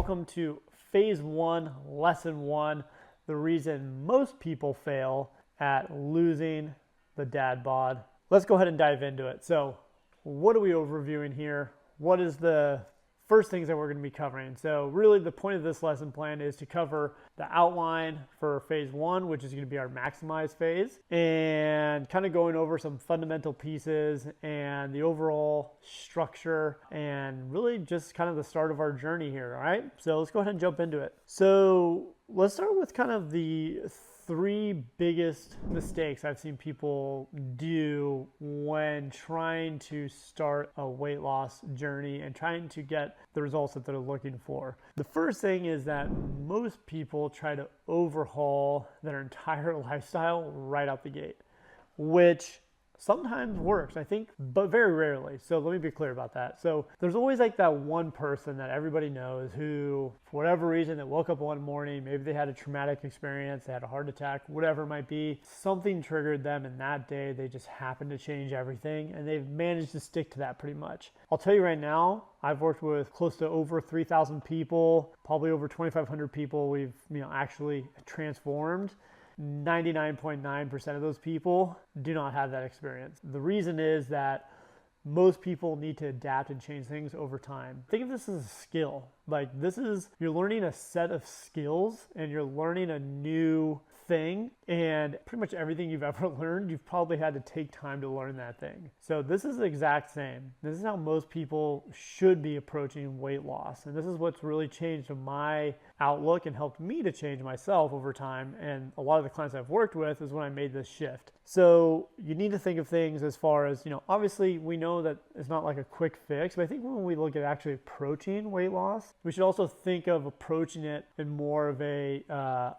welcome to phase 1, lesson 1, the reason most people fail at losing the dad bod. Let's go ahead and dive into it. So what are we overviewing here? What is the first things that we're going to be covering? So really the point of this lesson plan is to cover the outline for phase 1, which is going to be our maximize phase, and kind of going over some fundamental pieces and the overall structure and really just kind of the start of our journey here. All right, so let's go ahead and jump into it. So let's start with kind of the 3 biggest mistakes I've seen people do when trying to start a weight loss journey and trying to get the results that they're looking for. The first thing is that most people try to overhaul their entire lifestyle right out the gate, which sometimes works, I think, but very rarely. So let me be clear about that. So there's always like that one person that everybody knows who, for whatever reason, that woke up one morning, maybe they had a traumatic experience, they had a heart attack, whatever it might be, something triggered them, and that day they just happened to change everything, and they've managed to stick to that pretty much. I'll tell you right now, I've worked with close to over 3,000 people, probably over 2,500 people we've actually transformed. 99.9% of those people do not have that experience. The reason is that most people need to adapt and change things over time. Think of this as a skill. Like you're learning a set of skills and you're learning a new thing, and pretty much everything you've ever learned, you've probably had to take time to learn that thing. So this is the exact same. This is how most people should be approaching weight loss. And this is what's really changed my outlook and helped me to change myself over time. And a lot of the clients I've worked with is when I made this shift. So you need to think of things as far as, obviously we know that it's not like a quick fix, but I think when we look at actually approaching weight loss, we should also think of approaching it in more of a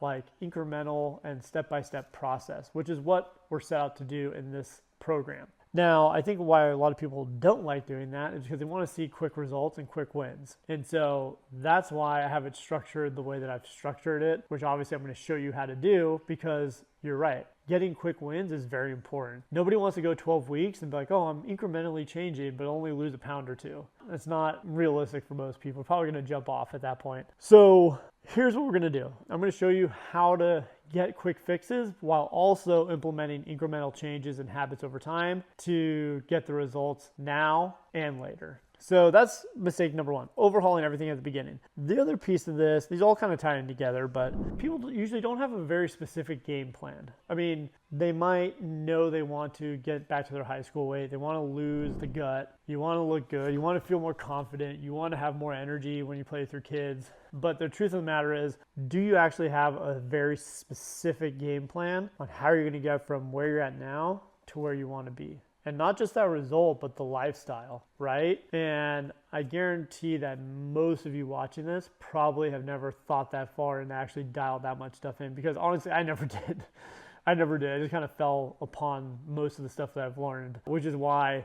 like incremental and step-by-step process, which is what we're set out to do in this program. Now, I think why a lot of people don't like doing that is because they want to see quick results and quick wins. And so that's why I have it structured the way that I've structured it, which obviously I'm going to show you how to do, because you're right. Getting quick wins is very important. Nobody wants to go 12 weeks and be like, oh, I'm incrementally changing, but only lose a pound or 2. That's not realistic for most people. We're probably going to jump off at that point. So here's what we're going to do. I'm going to show you how to get quick fixes while also implementing incremental changes and habits over time to get the results now and later. So that's mistake number 1, overhauling everything at the beginning. The other piece of this, these all kind of tie in together, but people usually don't have a very specific game plan. I mean, they might know they want to get back to their high school weight. They want to lose the gut. You want to look good. You want to feel more confident. You want to have more energy when you play with your kids. But the truth of the matter is, do you actually have a very specific game plan on how you're going to get from where you're at now to where you want to be? And not just that result, but the lifestyle, right? And I guarantee that most of you watching this probably have never thought that far and actually dialed that much stuff in, because honestly, I never did. I just kind of fell upon most of the stuff that I've learned, which is why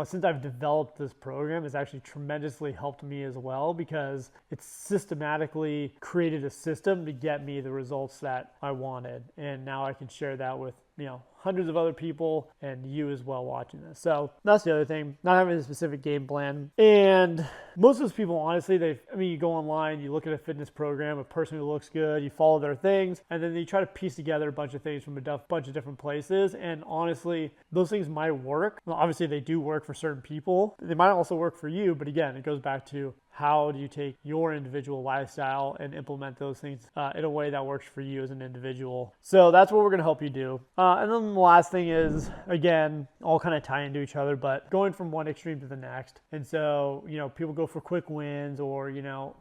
since I've developed this program, it's actually tremendously helped me as well, because it's systematically created a system to get me the results that I wanted. And now I can share that with, hundreds of other people and you as well watching this. So that's the other thing, not having a specific game plan. And most of those people, honestly, you go online, you look at a fitness program, a person who looks good, you follow their things, and then you try to piece together a bunch of things from a bunch of different places. And honestly, those things might work. Well, obviously they do work for certain people. They might also work for you, but again, it goes back to how do you take your individual lifestyle and implement those things in a way that works for you as an individual. So that's what we're going to help you do. And then the last thing is, again, all kind of tie into each other, but going from one extreme to the next. And so, people go for quick wins, or,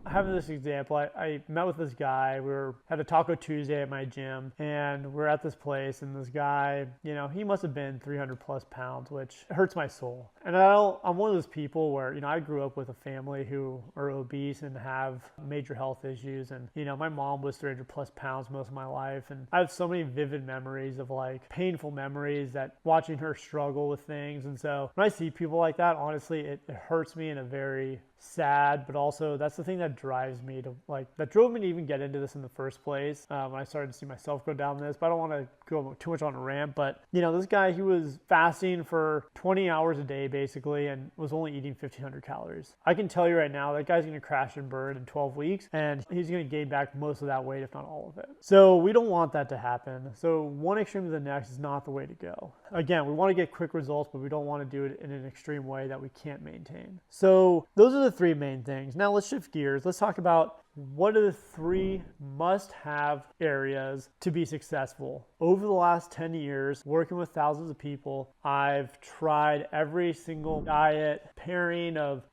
having this example, I met with this guy. We had a Taco Tuesday at my gym, and we're at this place, and this guy, he must have been 300 plus pounds, which hurts my soul. And I'm one of those people where, I grew up with a family who are obese and have major health issues. And, my mom was 300 plus pounds most of my life. And I have so many vivid memories of painful memories that watching her struggle with things. And so when I see people like that, honestly, it hurts me in a very sad, but also that's the thing that drives me to that drove me to even get into this in the first place. When I started to see myself go down this, but I don't want to go too much on a rant, but this guy, he was fasting for 20 hours a day basically and was only eating 1,500 calories. I can tell you right now, that guy's going to crash and burn in 12 weeks and he's going to gain back most of that weight, if not all of it. So we don't want that to happen. So one extreme to the next is not the way to go. Again, we want to get quick results, but we don't want to do it in an extreme way that we can't maintain. So those are the three main things. Now let's shift gears. Let's talk about what are the three must-have areas to be successful. Over the last 10 years, working with thousands of people, I've tried every single diet pairing of,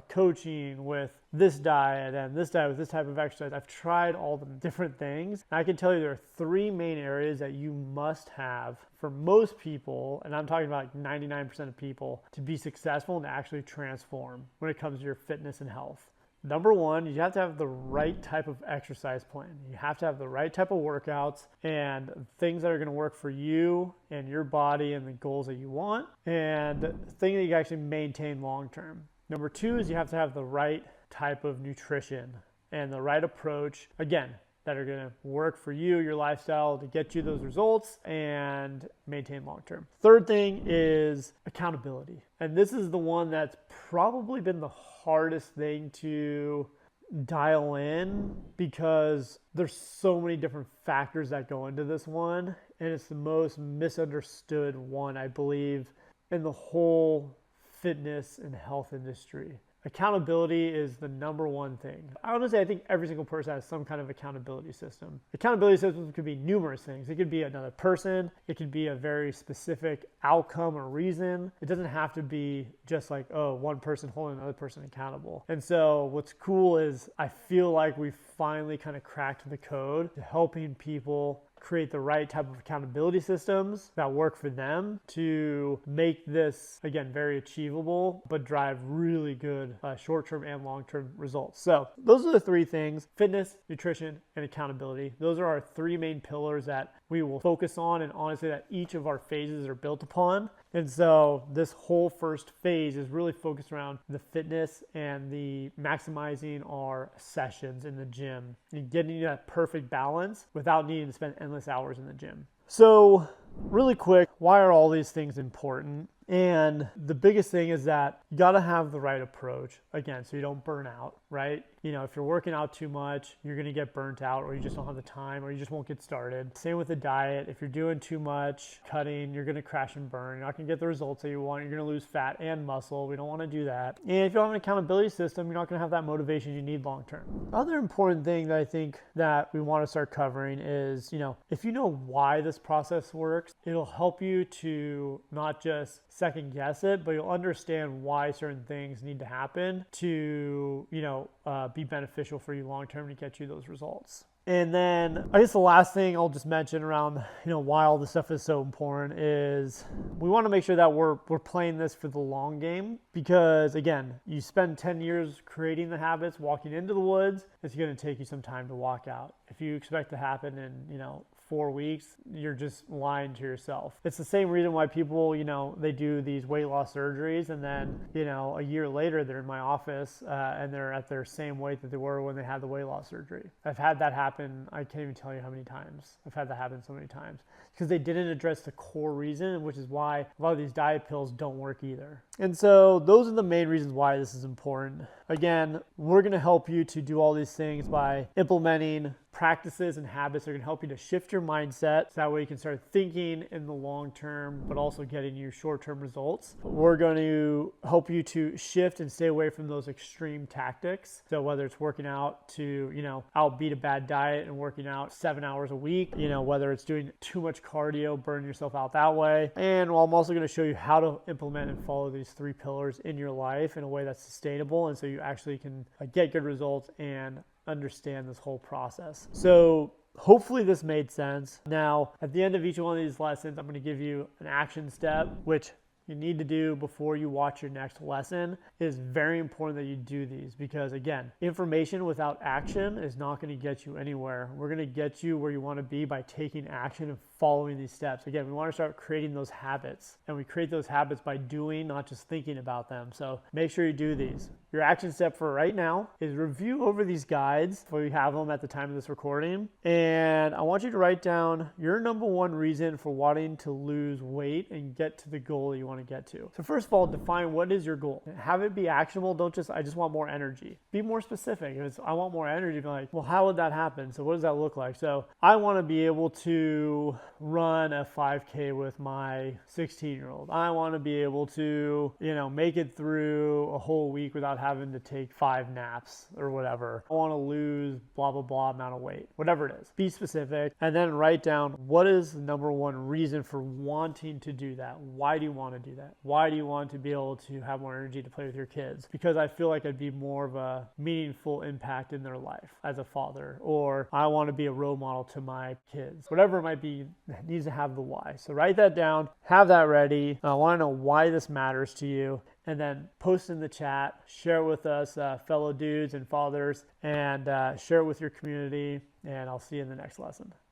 coaching with this diet and this diet with this type of exercise. I've tried all the different things. And I can tell you there are three main areas that you must have for most people, and I'm talking about 99% of people, to be successful and to actually transform when it comes to your fitness and health. Number one, you have to have the right type of exercise plan. You have to have the right type of workouts and things that are going to work for you and your body and the goals that you want, and things that you can actually maintain long term. Number two is you have to have the right type of nutrition and the right approach, again, that are going to work for you, your lifestyle, to get you those results and maintain long term. Third thing is accountability. And this is the one that's probably been the hardest thing to dial in because there's so many different factors that go into this one. And it's the most misunderstood one, I believe, in the whole fitness and health industry. Accountability is the number one thing. I honestly, I think every single person has some kind of accountability system. Accountability systems could be numerous things. It could be another person. It could be a very specific outcome or reason. It doesn't have to be just like, one person holding another person accountable. And so what's cool is I feel like we've finally kind of cracked the code to helping people create the right type of accountability systems that work for them to make this, again, very achievable, but drive really good short-term and long-term results. So those are the three things: fitness, nutrition, and accountability. Those are our three main pillars that we will focus on, and honestly that each of our phases are built upon. And so this whole first phase is really focused around the fitness and the maximizing our sessions in the gym and getting that perfect balance without needing to spend endless hours in the gym. So really quick, why are all these things important? And the biggest thing is that you got to have the right approach, again, so you don't burn out, right? If you're working out too much, you're going to get burnt out, or you just don't have the time, or you just won't get started. Same with the diet. If you're doing too much cutting, you're going to crash and burn. You're not going to get the results that you want. You're going to lose fat and muscle. We don't want to do that. And if you don't have an accountability system, you're not going to have that motivation you need long term. Other important thing that I think that we want to start covering is, if you know why this process works, it'll help you to not just second guess it, but you'll understand why certain things need to happen to, be beneficial for you long term to get you those results. And then I guess the last thing I'll just mention around, why all this stuff is so important is we want to make sure that we're playing this for the long game, because again, you spend 10 years creating the habits, walking into the woods, it's going to take you some time to walk out. If you expect to happen in, 4 weeks, you're just lying to yourself. It's the same reason why people, they do these weight loss surgeries and then, a year later they're in my office and they're at their same weight that they were when they had the weight loss surgery. I've had that happen. I can't even tell you how many times. I've had that happen so many times because they didn't address the core reason, which is why a lot of these diet pills don't work either. And so those are the main reasons why this is important. Again, we're going to help you to do all these things by implementing practices and habits that are going to help you to shift your mindset so that way you can start thinking in the long term, but also getting you short-term results. We're going to help you to shift and stay away from those extreme tactics. So whether it's working out to, outbeat a bad diet and working out 7 hours a week, whether it's doing too much cardio, burning yourself out that way. And I'm also going to show you how to implement and follow these three pillars in your life in a way that's sustainable, and so you actually can get good results and understand this whole process. So hopefully this made sense. Now, at the end of each one of these lessons, I'm going to give you an action step, which, you need to do before you watch your next lesson. It is very important that you do these because, again, information without action is not going to get you anywhere. We're going to get you where you want to be by taking action and following these steps. Again, we want to start creating those habits, and we create those habits by doing, not just thinking about them. So make sure you do these. Your action step for right now is review over these guides before you have them at the time of this recording. And I want you to write down your number one reason for wanting to lose weight and get to the goal you want to get to. So first of all, define what is your goal. Have it be actionable. Don't just, I just want more energy. Be more specific. If it's, I want more energy, be like, well, how would that happen? So what does that look like? So I want to be able to run a 5K with my 16-year-old. I want to be able to, make it through a whole week without having to take 5 naps or whatever. I want to lose blah, blah, blah amount of weight, whatever it is. Be specific and then write down what is the number one reason for wanting to do that. Why do you want to do that? Why do you want to be able to have more energy to play with your kids? Because I feel like I'd be more of a meaningful impact in their life as a father, or I want to be a role model to my kids. Whatever it might be, it needs to have the why. So write that down, have that ready. I want to know why this matters to you. And then post in the chat, share it with us, fellow dudes and fathers, and share it with your community. And I'll see you in the next lesson.